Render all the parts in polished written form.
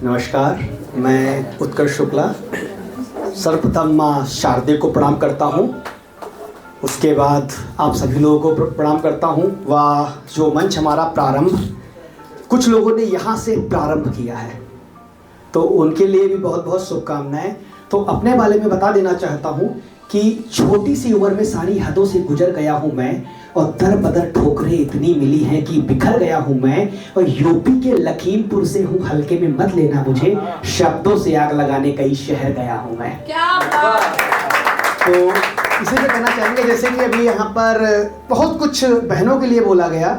नमस्कार, मैं उत्कर्ष शुक्ला सर्वप्रथम माँ शारदे को प्रणाम करता हूँ। उसके बाद आप सभी लोगों को प्रणाम करता हूँ। वह जो मंच हमारा प्रारंभ कुछ लोगों ने यहाँ से प्रारंभ किया है, तो उनके लिए भी बहुत बहुत शुभकामनाएं। तो अपने बारे में बता देना चाहता हूँ कि छोटी सी उम्र में सारी हदों से गुजर गया हूँ मैं, और दर बदर ठोकरें इतनी मिली हैं कि बिखर गया हूँ मैं। और यूपी के लखीमपुर से हूँ, हल्के में मत लेना मुझे, शब्दों से आग लगाने कई शहर गया हूँ मैं। क्या बात। तो इसी से कहना चाहेंगे, जैसे कि अभी यहाँ पर बहुत कुछ बहनों के लिए बोला गया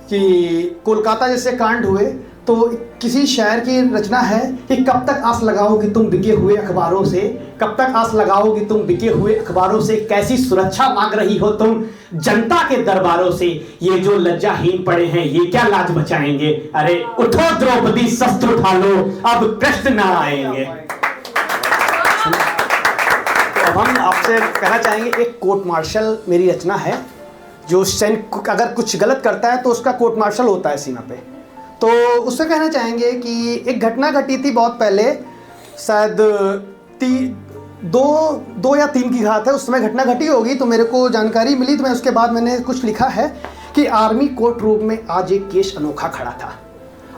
कि कोलकाता जैसे कांड हुए, तो किसी शायर की रचना है कि कब तक आस लगाओगी तुम बिके हुए अखबारों से, कब तक आस लगाओगी तुम बिके हुए अखबारों से, कैसी सुरक्षा मांग रही हो तुम जनता के दरबारों से, ये जो लज्जाहीन पड़े हैं ये क्या लाज बचाएंगे, अरे उठो द्रौपदी शस्त्र उठा लो अब कृष्ण ना आएंगे। तो अब हम आपसे कहना चाहेंगे, एक कोर्ट मार्शल मेरी रचना है, जो सैनिक अगर कुछ गलत करता है तो उसका कोर्ट मार्शल होता है सीमा पे। तो उससे कहना चाहेंगे कि एक घटना घटी थी बहुत पहले, शायद दो या तीन की बात है, उस समय घटना घटी होगी, तो मेरे को जानकारी मिली, तो मैं उसके बाद मैंने कुछ लिखा है कि आर्मी कोर्ट रूम में आज एक केस अनोखा खड़ा था।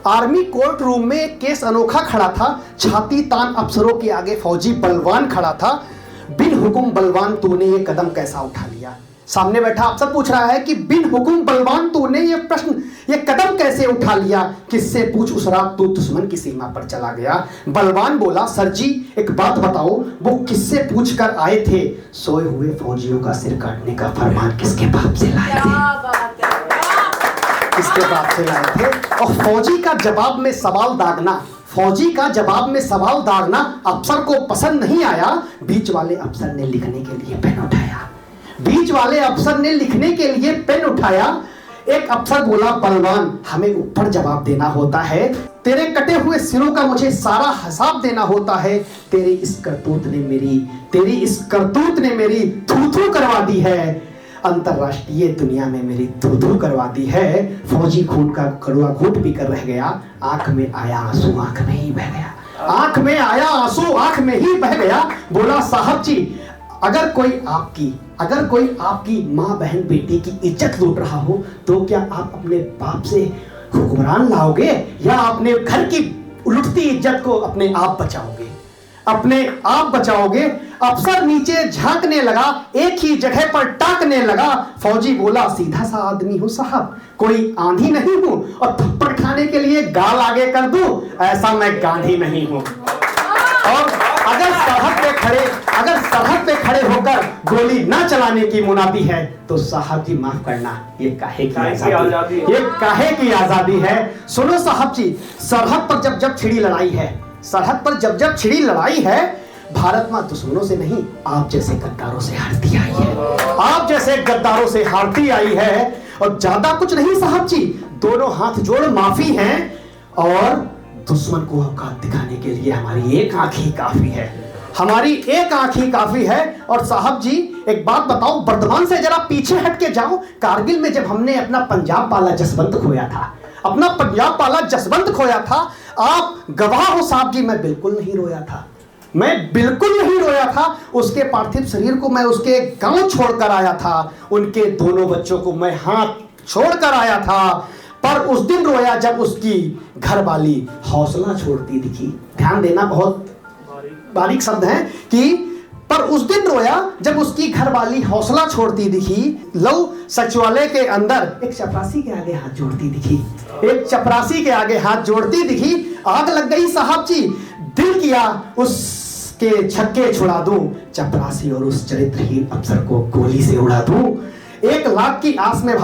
आर्मी कोर्ट रूम में एक केस अनोखा खड़ा था, छाती तान अफसरों के आगे फौजी बलवान खड़ा था, बिन हुकुम बलवान तूने ये कदम कैसा उठा लिया। सामने बैठा अफसर पूछ रहा है कि बिन हुकुम बलवान तूने ये कदम कैसे उठा लिया, किससे पूछ उस रात तू दुश्मन की सीमा पर चला गया। बलवान बोला, सर जी एक बात बताओ, वो किससे पूछ कर आए थे, सोए हुए फौजियों का सिर काटने का फरमान किसके बाप से लाए थे, किसके बाप से लाए थे। और फौजी का जवाब में सवाल दागना, फौजी का जवाब में सवाल दागना अफसर को पसंद नहीं आया। बीच वाले अफसर ने लिखने के लिए पेन उठाया, बीच वाले अफसर ने लिखने के लिए पेन उठाया। एक अफसर बोला, बलवान हमें ऊपर जवाब देना होता है, तेरे कटे हुए सिरों का मुझे सारा हिसाब देना होता है। तेरी इस करतूत ने मेरी थू-थू करवा दी है, अंतरराष्ट्रीय दुनिया में मेरी थू-थू करवा दी है। फौजी खून का कड़वा घूंट पीकर रह गया, आंख में आया आंसू आंख में ही बह गया, आंख में आया आंसू आंख में ही बह गया। बोला, साहब जी अगर कोई आपकी माँ बहन बेटी की इज्जत लूट रहा हो, तो क्या आप अपने बाप से हुक्मरान लाओगे, या अपने घर की लुटती इज्जत को अपने आप बचाओगे, अपने आप बचाओगे। अफसर नीचे झांकने लगा, एक ही जगह पर टाकने लगा। फौजी बोला, सीधा सा आदमी हूं साहब, कोई आंधी नहीं हूं, और थप्पड़ खाने के लिए गाल आगे कर दूं, ऐसा मैं गांधी नहीं हूं। और अगर सरहद पे खड़े होकर गोली ना चलाने की मुनादी है, तो साहब जी माफ करना, ये काहे की आजादी, ये काहे की आजादी है। सुनो साहब जी, सरहद पर जब छिड़ी लड़ाई है, सरहद पर जब छिड़ी लड़ाई है, भारत मां दुश्मनों से नहीं, आप जैसे गद्दारों से हारती आई है, आप जैसे गद्दारों से हारती आई है। और ज्यादा कुछ नहीं साहब जी, दोनों हाथ जोड़ माफी हैं, और दुश्मन को औकात दिखाने के लिए हमारी एक आंख ही काफी है, हमारी एक आंख ही काफी है। और साहब जी एक बात बताओ, वर्तमान से जरा पीछे हट के जाओ। कारगिल में जब हमने अपना पंजाब पाला जसवंत खोया था, अपना पंजाब पाला जसवंत खोया था, आप गवाह हो साहब जी, मैं बिल्कुल नहीं रोया था, मैं बिल्कुल नहीं रोया था। उसके पार्थिव शरीर को मैं उसके गांव छोड़कर आया था, उनके दोनों बच्चों को मैं हाथ छोड़कर आया था। पर उस दिन रोया जब उसकी घरवाली हौसला छोड़ती दिखी। ध्यान देना, बहुत बारीक शब्द हैं कि पर उस दिन रोया जब उसकी घरवाली हौसला छोड़ती दिखी। लव सचिवालय के अंदर एक चपरासी के आगे हाथ जोड़ती दिखी, एक चपरासी के आगे हाथ जोड़ती दिखी। आग लग गई साहब जी, दिल किया उसके छक्के छुड़ा दूं, चपरासी और उस चरित्रहीन अफसर को गोली से उड़ा दूं। 1 लाख की आस में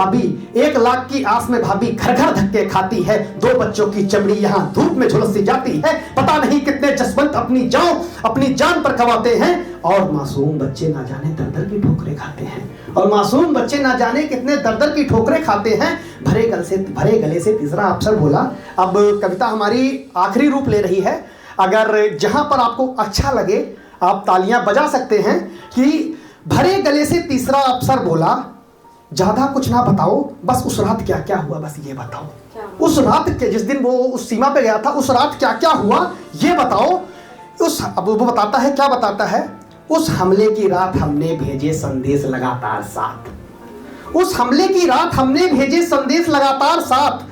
भाभी घर घर धक्के खाती है, 2 बच्चों की चमड़ी यहाँ धूप में झुलसी जाती है। पता नहीं कितने जसवंत अपनी जान पर कमाते हैं, और मासूम बच्चे ना जाने दर-दर की ठोकरें खाते हैं, और मासूम बच्चे ना जाने कितने दर-दर की ठोकरें खाते हैं। भरे गले से तीसरा अफसर बोला। अब कविता हमारी आखिरी रूप ले रही है, अगर जहां पर आपको अच्छा लगे आप तालियां बजा सकते हैं कि भरे गले से तीसरा अफसर बोला, ज्यादा कुछ ना बताओ, बस उस रात क्या क्या हुआ बस ये बताओ। उस रात के जिस दिन वो उस सीमा पे गया था, उस रात क्या क्या हुआ ये बताओ। अब वो बताता है, क्या बताता है? उस हमले की रात हमने भेजे संदेश लगातार 7। उस हमले की रात हमने भेजे संदेश लगातार 7।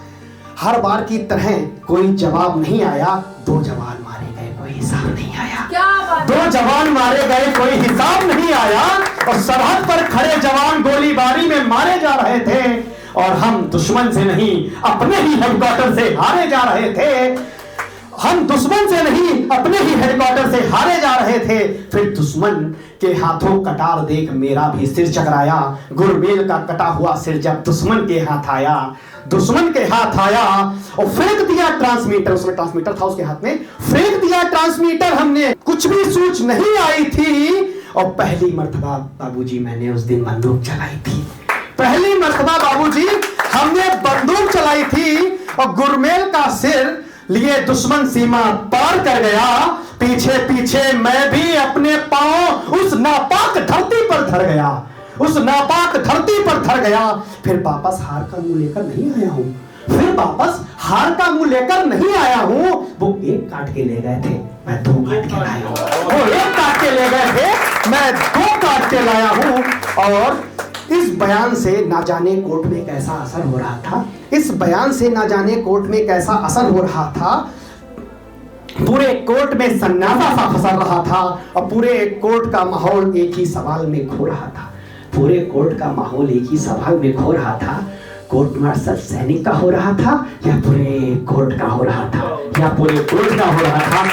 हर बार की तरह कोई जवाब नहीं आया। 2 जवान मारे गए, कोई हिसाब नहीं आया। 2 जवान मारे गए, कोई हिसाब नहीं आया। और सरहद पर खड़े जवान गोलीबारी में मारे जा रहे थे, और हम दुश्मन से नहीं अपने ही हेडक्वार्टर से हारे जा रहे थे। हम दुश्मन से नहीं अपने ही हेडक्वार्टर से हारे जा रहे थे। फिर दुश्मन के हाथों कटार देख मेरा भी सिर चकराया। गुरमेल का कटा हुआ सिर जब दुश्मन के हाथ आया, दुश्मन के हाथ आया और फेंक दिया ट्रांसमीटर। उसमें ट्रांसमीटर था उसके हाथ में, फेंक दिया ट्रांसमीटर हमने। कुछ भी सूझ नहीं आई थी। और पहली मर्तबा बाबूजी मैंने उस दिन बंदूक चलाई थी। पहली मर्तबा बाबूजी हमने बंदूक चलाई थी। और गुरमेल का सिर लिए दुश्मन सीमा पार कर गया। पीछे पीछे मैं भी अपने पांव उस नापाक धरती पर धर गया, उस नापाक धरती पर धर गया। फिर वापस हार का मुंह लेकर नहीं आया हूं, फिर वापस हार का मुंह लेकर नहीं आया हूं। वो 1 काट के ले गए थे, मैं 2 काट के लाया हूं। वो 1 काट के ले गए थे, मैं 2 काट के लाया हूं। और इस बयान से ना जाने कोर्ट में कैसा असर हो रहा था, इस बयान से ना जाने कोर्ट में कैसा असर हो रहा था। पूरे कोर्ट में सन्नाटा सा फंसा रहा था और पूरे कोर्ट का माहौल एक ही सवाल में खो रहा था। पूरे कोर्ट का माहौल एक ही सवाल में खो रहा था। कोर्ट मार्शल सैनिक का हो रहा था या पूरे कोर्ट का हो रहा था, या पूरे कोर्ट का हो रहा था।